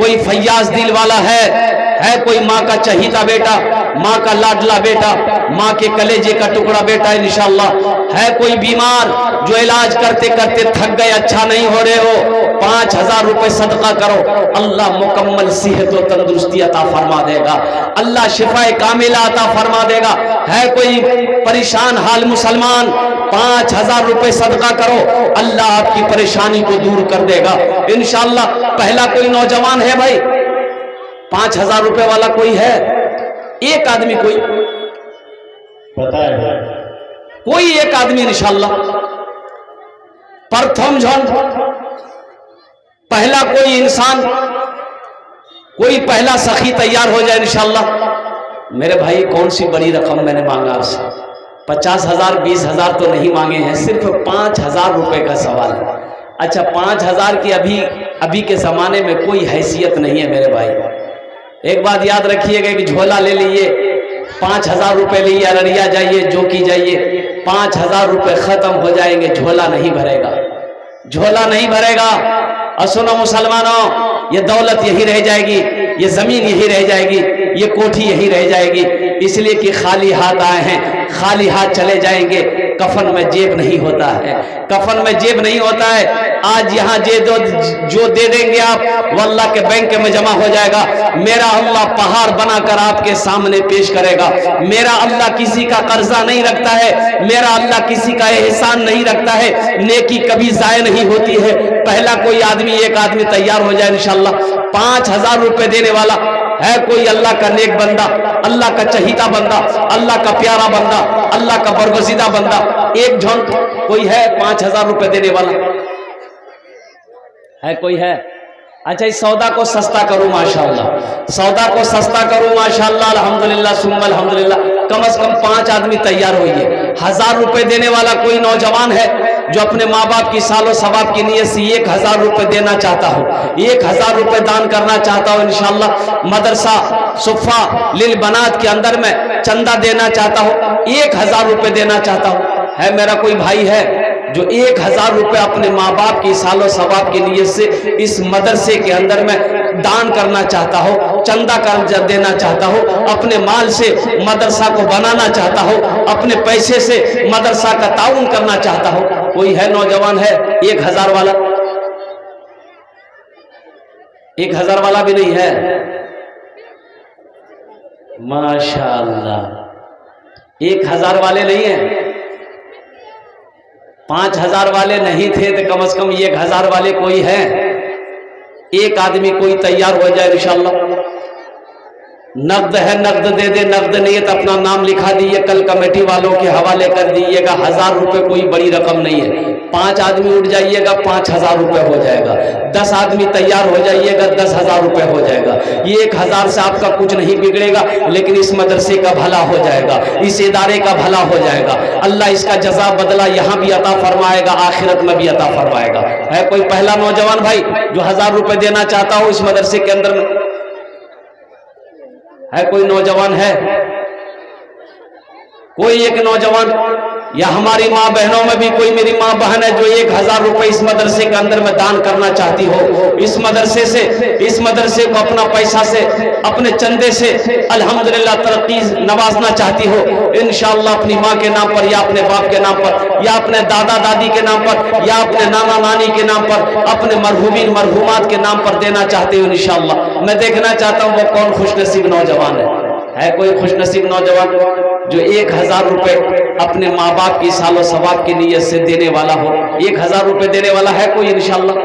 कोई फैयाज दिल वाला है कोई माँ का चहीता बेटा, माँ का लाडला बेटा, माँ के कलेजे का टुकड़ा बेटा इंशाल्लाह। है कोई बीमार जो इलाज करते करते थक गए, अच्छा नहीं हो रहे हो, 5000 रुपए सदका करो, अल्लाह मुकम्मल सेहत और तंदुरुस्ती अता फरमा देगा, अल्लाह शिफाए कामिला अता फरमा देगा। है कोई परेशान हाल मुसलमान, 5000 रुपए सदका करो, अल्लाह आपकी परेशानी को दूर कर देगा इंशाल्लाह। पहला कोई नौजवान है भाई, 5000 रुपए वाला कोई है, एक आदमी कोई पता है, कोई एक आदमी इंशाल्लाह। प्रथम जन पहला कोई इंसान, कोई पहला सखी तैयार हो जाए इंशाल्लाह। मेरे भाई कौन सी बड़ी रकम मैंने मांगा आपसे, 50,000 20,000 तो नहीं मांगे हैं, सिर्फ 5000 रुपए का सवाल है। अच्छा 5000 की अभी के जमाने में कोई हैसियत नहीं है मेरे भाई। एक बात याद रखिएगा कि झोला ले लीजिए, 5,000 रुपये लिए अररिया जाइए, जो की जाइए, 5,000 रुपये खत्म हो जाएंगे, झोला नहीं भरेगा, झोला नहीं भरेगा। और सुनो मुसलमानों, ये दौलत यही रह जाएगी, ये जमीन यही रह जाएगी, ये कोठी यही रह जाएगी, इसलिए कि खाली हाथ आए हैं, खाली हाथ चले जाएंगे। कफन में जेब नहीं होता है, कफन में जेब नहीं होता है। आज यहाँ जो दे देंगे आप, वो अल्लाह के बैंक में जमा हो जाएगा। मेरा अल्लाह पहाड़ बनाकर आपके सामने पेश करेगा। मेरा अल्लाह किसी का कर्जा नहीं रखता है, मेरा अल्लाह किसी का एहसान नहीं रखता है। नेकी कभी जाया नहीं होती है। पहला कोई आदमी, एक आदमी तैयार हो जाए इंशाअल्लाह, 5,000 रुपए देने वाला है कोई अल्लाह का नेक बंदा, अल्लाह का चहीता बंदा, अल्लाह का प्यारा बंदा, अल्लाह का बरगुज़ीदा बंदा, एक झोंक कोई है 5,000 रुपए देने वाला है? कोई है? अच्छा, इस सौदा को सस्ता करूं माशाअल्लाह, सौदा को सस्ता करूं माशाअल्लाह, अल्हम्दुलिल्लाह सुम्मा अल्हम्दुलिल्लाह। कम से कम 5 आदमी तैयार होइए। 1,000 रुपए देने वाला कोई नौजवान है जो अपने माँ बाप की सालो सवाब की नीयत से 1,000 रुपए देना चाहता हो, 1,000 रुपए दान करना चाहता हो इंशाअल्लाह, मदरसा सुफ़ा लिल बनात के अंदर में चंदा देना चाहता हो, 1,000 रुपए देना चाहता हो, है मेरा कोई भाई है जो 1,000 रुपए अपने माँ बाप की सालो सवाब की नीयत से इस मदरसे के अंदर में दान करना चाहता हो, चंदा कर देना चाहता हो, अपने माल से मदरसा को बनाना चाहता हो, अपने पैसे से मदरसा का ताउन करना चाहता हो? कोई है नौजवान है 1,000 वाला? 1,000 वाला भी नहीं है? माशाअल्लाह, 1,000 वाले नहीं है। 5,000 वाले नहीं थे तो कम से कम 1,000 वाले कोई है? एक आदमी कोई तैयार हो जाए इंशाअल्लाह। नकद है, नकद दे दे, नकद नहीं है तो अपना नाम लिखा दीजिए, कल कमेटी वालों के हवाले कर दीजिएगा। 1,000 रुपए कोई बड़ी रकम नहीं है। 5 आदमी उठ जाइएगा, 5,000 रुपए हो जाएगा। 10 आदमी तैयार हो जाइएगा, 10,000 रुपए हो जाएगा। ये 1,000 से आपका कुछ नहीं बिगड़ेगा, लेकिन इस मदरसे का भला हो जाएगा, इस इदारे का भला हो जाएगा। अल्लाह इसका जज़ा बदला यहाँ भी अता फरमाएगा, आखिरत में भी अता फरमाएगा। है कोई पहला नौजवान भाई जो 1,000 रुपए देना चाहता हो इस मदरसे के अंदर में? है कोई नौजवान है? कोई एक नौजवान, या हमारी माँ बहनों में भी कोई मेरी माँ बहन है जो 1,000 रुपए इस मदरसे के अंदर में दान करना चाहती हो, इस मदरसे से, इस मदरसे को अपना पैसा से, अपने चंदे से अल्हम्दुलिल्लाह तरक्की नवाजना चाहती हो, इंशाअल्लाह अपनी माँ के नाम पर, या अपने बाप के नाम पर, या अपने दादा दादी के नाम पर, या अपने नाना नानी के नाम पर, अपने मरहूमीन मरहूमात के नाम पर देना चाहते हो इंशाअल्लाह। मैं देखना चाहता हूँ वो कौन खुशनसीब नौजवान है कोई खुशनसीब नौजवान जो 1,000 रुपए अपने माँ बाप की सालो सवाब की नीयत से देने वाला हो? 1,000 रुपए देने वाला है कोई इंशाअल्लाह?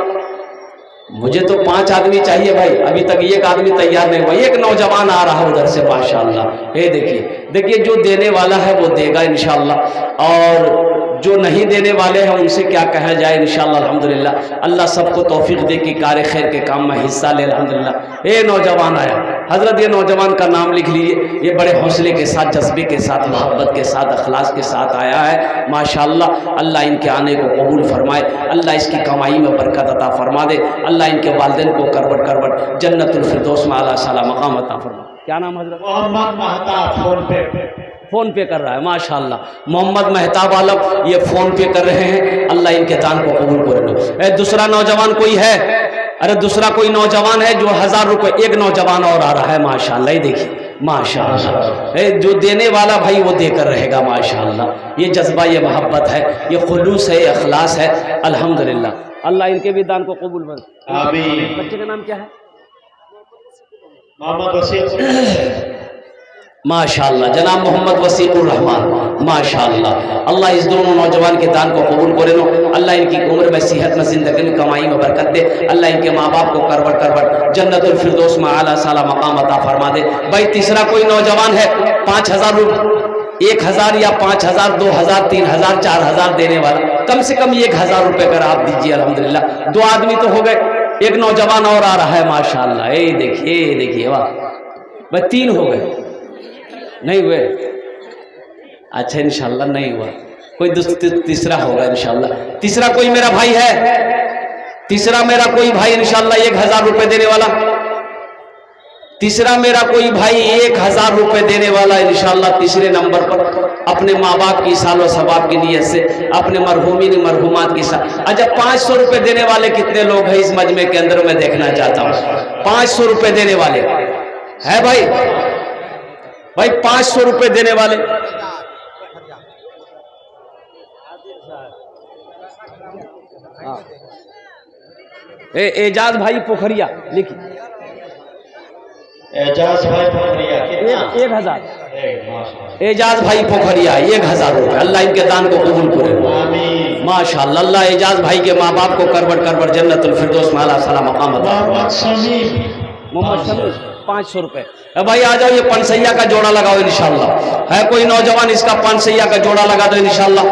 मुझे तो 5 आदमी चाहिए भाई, अभी तक एक आदमी तैयार नहीं हुआ। एक नौजवान आ रहा उधर से माशाअल्लाह। ये देखिए, देखिए जो देने वाला है वो देगा इंशाअल्लाह, और जो नहीं देने वाले हैं उनसे क्या कहा जाए इंशाअल्लाह। अल्हम्दुलिल्लाह अल्लाह सबको तौफीक दे कि कार्य खैर के काम में हिस्सा ले। अल्हम्दुलिल्लाह ये नौजवान आया हजरत, ये नौजवान का नाम लिख लीजिए। ये बड़े हौसले के साथ, जज्बे के साथ, मोहब्बत के साथ, अखलास के साथ आया है माशाअल्लाह। अल्लाह इनके आने को कबूल फरमाए, अल्लाह इसकी कमाई में बरकत अता फरमा दे, अल्लाह इनके वालिदैन को करवट करवट जन्नतुल फिरदौस में आला साला मकाम अता फरमा। क्या नाम हजरत? मोहम्मद महताब फोन पे कर रहा है माशाअल्लाह। मोहम्मद मेहताब आलम ये फोन पे कर रहे हैं, अल्लाह इनके दान को कबूल कर लो। दूसरा नौजवान कोई है? अरे दूसरा कोई नौजवान है जो 1,000 रुपए? एक नौजवान और आ रहा है माशाअल्लाह। ये देखिए माशाअल्लाह, जो देने वाला भाई वो देकर रहेगा माशाअल्लाह। ये जज्बा, ये मोहब्बत है, ये खुलूस है, ये अखलास है। अल्हम्दुलिल्लाह अल्लाह इनके भी दान को कबूल कर। आमीन। बच्चे का नाम क्या है? मोहम्मद वसीम माशाअल्लाह, जनाब मोहम्मद वसीकुर रहमान माशाअल्लाह। अल्लाह इस दोनों नौजवान के दान को कबूल करे लो। अल्लाह इनकी उम्र में, सेहत में, जिंदगी में, कमाई में बरकत दे। अल्लाह इनके माँ बाप को करवट करवट जन्नतुल फिरदौस में आला साला मकाम अता फरमा दे। भाई तीसरा कोई नौजवान है 5,000 रुपये, 1,000 या 5,000, 2,000, 3,000, 4,000 देने वाला? कम से कम 1,000 रुपये कर आप दीजिए। अल्हम्दुलिल्लाह 2 आदमी तो हो गए, एक नौजवान और आ रहा है माशाअल्लाह। ये देखिए, देखिए वाह भाई 3 हो गए। नहीं हुए? अच्छा इंशाल्लाह नहीं हुआ, कोई तीसरा होगा इंशाल्लाह। तीसरा कोई मेरा भाई है? तीसरा मेरा कोई भाई इंशाल्लाह 1,000 रुपए देने वाला? तीसरा मेरा कोई भाई 1000 रुपए देने वाला है इंशाल्लाह तीसरे नंबर पर, अपने माँ बाप की सालो सवाब की नीयत से, अपने मरहूमिन मरहूमात की साथ। अच्छा 500 रुपए देने वाले कितने लोग हैं इस मजमे के अंदर, मैं देखना चाहता हूँ। 500 रुपए देने वाले है भाई, भाई 500 रुपए देने वाले। एजाज भाई पोखरिया लिखिए, एजाज भाई पोखरिया कितना? 1000। एजाज भाई पोखरिया 1000 रुपए। अल्लाह इनके दान को कबूल करे, आमीन। माशाअल्लाह। अल्लाह एजाज भाई के माँ बाप को करबट करबट जन्नतुल फिरदौस में आला सलाम मकाम अता फरमाए। मोहम्मद शमीम, मोहम्मद शमीम 500 रुपए। भाई आ जाओ, ये पनसैया का जोड़ा लगाओ इंशाल्लाह। है कोई नौजवान इसका पनसैया का जोड़ा लगा दो इंशाल्लाह।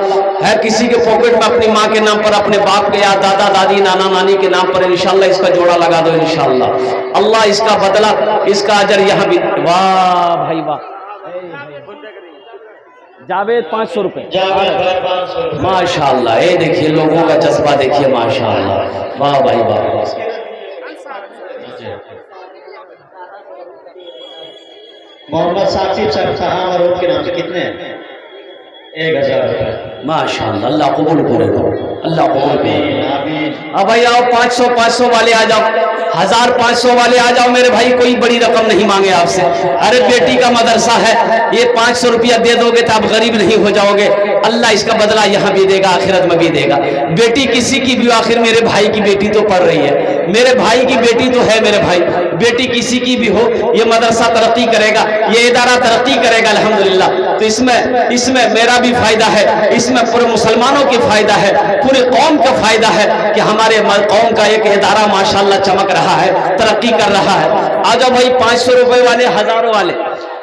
है किसी के पॉकेट में अपनी माँ के नाम पर, अपने बाप के या दादा दादी नाना नानी के नाम पर इंशाल्लाह इसका जोड़ा लगा दो इंशाल्लाह। अल्लाह इसका बदला, इसका अजर यहाँ भी। वाह भाई वाह। जावेद 500 रुपए। जावेद भाई 500 रुपए। माशाल्लाह, ये देखिए लोगों का जज्बा देखिए माशाल्लाह। वाह भाई वाह। मोहम्मद साकिब साहब और उनके नाम से कितने? 1000 रुपए। माशाअल्लाह, अल्लाह कबूल करे, अल्लाह कबूल करे। आमीन आमीन। अब भाई आओ 500 वाले आ जाओ, 1500 वाले आ जाओ मेरे भाई। कोई बड़ी रकम नहीं मांगे आपसे। अरे बेटी का मदरसा है, ये 500 रुपया दे दोगे तो आप गरीब नहीं हो जाओगे। अल्लाह इसका बदला यहाँ भी देगा, आखिरत में भी देगा। बेटी किसी की भी, आखिर मेरे भाई की बेटी तो पढ़ रही है, मेरे भाई की बेटी तो है मेरे भाई। बेटी किसी की भी हो, ये मदरसा तरक्की करेगा, ये इदारा तरक्की करेगा अल्हम्दुलिल्लाह। तो इसमें मेरा भी फायदा है, इसमें पूरे मुसलमानों की फायदा है, पूरे कौम का फायदा है कि हमारे कौम का एक इदारा माशाल्लाह चमक रहा है, तरक्की कर रहा है। आ जाओ भाई 500 रुपए वाले, 1000 वाले,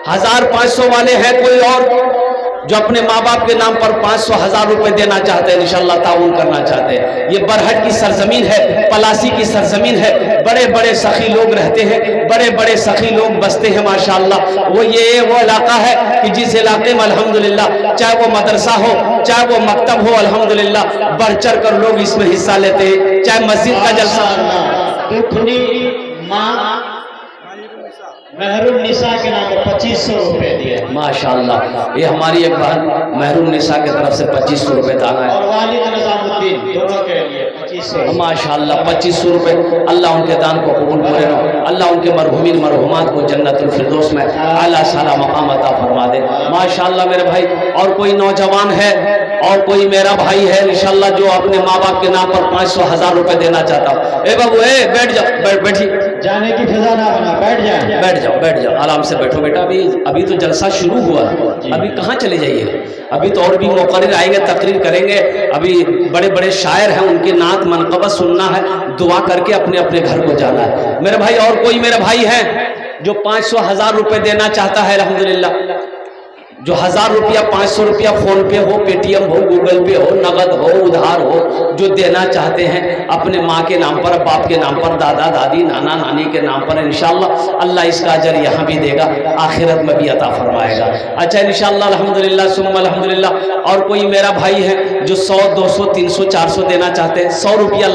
1500 वाले हैं कोई और जो अपने माँ बाप के नाम पर 500 1000 रुपए देना चाहते हैं इंशाल्लाह, ताउन करना चाहते हैं। ये बरहट की सरजमीन है, पलासी की सरजमीन है, बड़े बड़े सखी लोग रहते हैं, बड़े बड़े सखी लोग बसते हैं माशाल्लाह। वो इलाका है कि जिस इलाके में अल्हम्दुलिल्लाह चाहे वो मदरसा हो, चाहे वो मकतब हो, अल्हम्दुलिल्लाह बढ़ चढ़ कर लोग इसमें हिस्सा लेते हैं। चाहे मस्जिद का जलसा, दुखनी माँ महरून निसा के नाम पर 2500 रुपए दिए माशाल्लाह। ये हमारी एक बार महरून निसा की तरफ से 2500 रुपए दाना है और वालिद निजामुद्दीन दोनों के लिए 2500 माशाल्लाह। 2500 रुपए। अल्लाह उनके दान को कबूल करे, अल्लाह उनके मरहूमिन मरहूमात को जन्नतुल फिरदौस में आला साला मकाम अता फरमा दे माशाल्लाह मेरे भाई। और कोई नौजवान है और कोई मेरा भाई है इंशाल्लाह जो अपने माँ बाप के नाम पर 500 1000 रुपए देना चाहता हूँ। ए बाबू बैठ जाओ, बैठिए, जाने की फिजा ना बना, बैठ जाए, बैठ जाओ, आराम से बैठो बेटा। अभी तो जलसा शुरू हुआ, अभी कहाँ चले जाइए, अभी तो और भी मुक़र्रिर आएंगे, तकरीर करेंगे। अभी बड़े बड़े शायर हैं, उनके नात मनक़बा सुनना है, दुआ करके अपने अपने घर को जाना है मेरे भाई। और कोई मेरा भाई है जो 500 1000 रुपए देना चाहता है अल्हम्दुलिल्लाह, जो 1000 रुपया 500 रुपया फोन पे हो, पेटीएम हो, गूगल पे हो, नगद हो, उधार हो, जो देना चाहते हैं अपने माँ के नाम पर, बाप के नाम पर, दादा दादी नाना नानी के नाम पर, इंशाल्लाह अल्लाह इसका अजर यहाँ भी देगा, आखिरत में भी अता फरमाएगा। अच्छा इंशाल्लाह अल्हम्दुलिल्लाह सुम्मा अल्हम्दुलिल्लाह। और कोई मेरा भाई है जो 100 200 300 400 देना चाहते हैं, 100 रुपया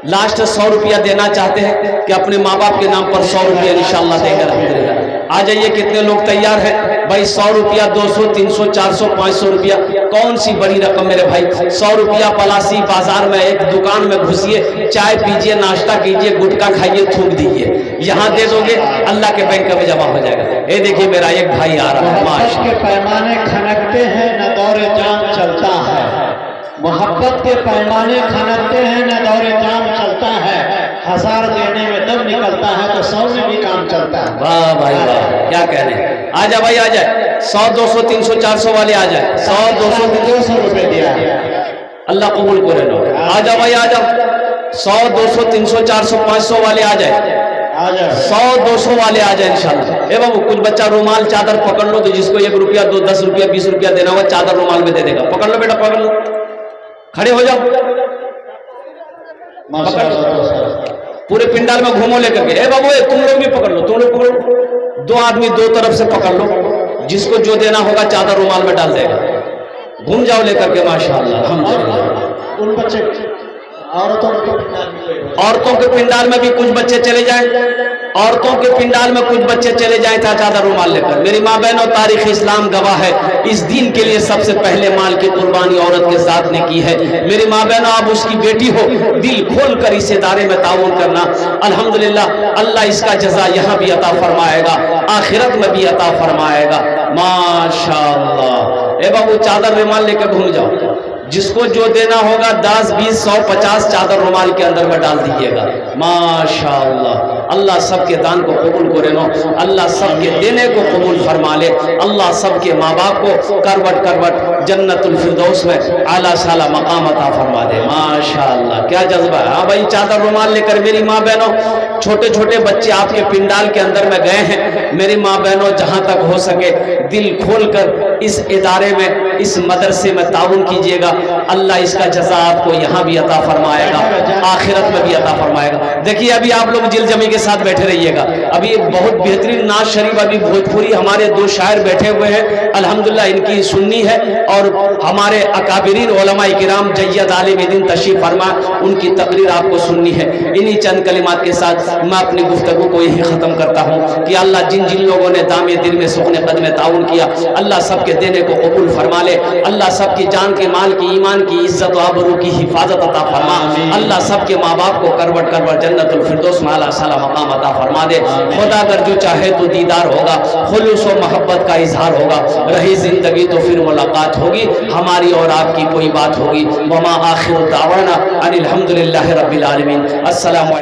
लास्ट 100 रुपया देना चाहते हैं कि अपने माँ बाप के नाम पर 100 रुपया इंशाल्लाह देंगे अल्हम्दुलिल्लाह। आ जाइए, कितने लोग तैयार हैं भाई? 100 रुपया 200 300 400 500 रुपया, कौन सी बड़ी रकम मेरे भाई? 100 रुपया पलासी बाजार में एक दुकान में घुसिए, चाय पीजिए, नाश्ता कीजिए, गुटखा खाइए, थूक दीजिए, यहाँ दे दोगे अल्लाह के बैंक में जमा हो जाएगा। ये देखिए मेरा एक भाई आ रहा है, मोहब्बत के पैमाने खनकते हैं न दौरे जाम चलता है, मोहब्बत के पैमाने खनकते हैं न दौरे जाम चलता है, 1000 देने में दम निकलता है तो 100 में भी काम चलता है। वाह भाई वाह, क्या कह रहे हैं? आ जाए भाई, आ जाए, 100 200 300 400 वाले आ जाए, 100 200 200 रुपए दिया है, अल्लाह कबूल करे लो। आ जाओ भाई, आ जाओ, 100 200 300 400 500 वाले आ जाए, 100 200 वाले आ जाए इंशाल्लाह। ए बाबू कुछ बच्चा रुमाल चादर पकड़ लो, तो जिसको 1 रुपया 2 10 रुपया 20 रुपया देना होगा, चादर रुमाल में दे देगा। पकड़ लो बेटा, पकड़ लो, खड़े हो जाओ, पूरे पिंडाल में घूमो लेकर के। ए बाबू तुम लोग भी पकड़ लो, तुम लोग पकड़ो, 2 आदमी 2 तरफ से पकड़ लो, जिसको जो देना होगा चादर रुमाल में डाल देगा, घूम जाओ लेकर के माशाअल्लाह अल्हम्दुलिल्लाह। उन बच्चे औरतों के पिंडाल में कोई बच्चा- औरतों के पिंडाल में भी कुछ बच्चे चले जाएं, औरतों के पिंडाल में कुछ बच्चे चले जाएं चादर रुमाल लेकर। मेरी माँ बहनों, तारीख इस्लाम गवाह है, इस दीन के लिए सबसे पहले माल की कुर्बानी औरत के साथ ने की है। मेरी माँ बहनों, आप उसकी बेटी हो, दिल खोल कर इस इदारे में ताउन करना। अल्हम्दुलिल्लाह, अल्लाह इसका जजा यहाँ भी अता फरमाएगा, आखिरत में भी अता फरमाएगा। माशाअल्लाह। ए बाबू, चादर रुमाल लेकर घूम जाओ, जिसको जो देना होगा 10, 20, 100, 50 चादर रुमाल के अंदर में डाल दीजिएगा। माशाअल्लाह, अल्लाह सबके दान को कबूल करे नो, अल्लाह सबके देने को कबूल फरमा ले, अल्लाह सबके माँ बाप को करवट करवट जन्नतुल फिरदौस में आला साला मकाम अता फरमा दे। माशाअल्लाह, क्या जज्बा है। हाँ भाई, चादर रुमाल लेकर मेरी माँ बहनों, छोटे छोटे बच्चे आपके पिंडाल के अंदर में गए हैं। मेरी माँ बहनों, जहां तक हो सके दिल खोलकर इस इदारे में, इस मदरसे में ताउन कीजिएगा। अल्लाह इसका जज़ा आपको यहाँ भी अता फरमाएगा, आखिरत में भी अता फरमाएगा। देखिए, अभी आप लोग जिल जमी के साथ बैठे रहिएगा। अभी बहुत बेहतरीन नाज शरीफ, अभी भोजपुरी हमारे दो शायर बैठे हुए हैं, अल्हम्दुलिल्लाह इनकी सुन्नी है, और हमारे अकाबिरीन उलमा किराम जय्यद आलिम दीन तशरीफ फरमा, उनकी तकरीर आपको सुननी है। इन्हीं चंद कलिमात के साथ मैं अपनी गुफ्तगू को यही ख़त्म करता हूँ कि अल्लाह जिन जिन लोगों ने दामे दिल में सुखने कदम ताउन किया, अल्लाह सबके देने को कबूल फरमा ले, अल्लाह सबकी जान के माल की ईमान की इज्जत व आबरू की हिफाजत अता फरमा, अल्लाह सबके माँ बाप को करवट करवट जन्नतुल फिरदौस में आला साला मकाम अता फरमा दे। खुदा अगर जो चाहे तो दीदार होगा, खुलूस व मोहब्बत का इजहार होगा, रही जिंदगी तो फिर मुलाकात होगी, हमारी और आपकी कोई बात होगी। वमा आखिर दावाना अनिल हम्दुलिल्लाहि रब्बिल आलमीन। अस्सलाम।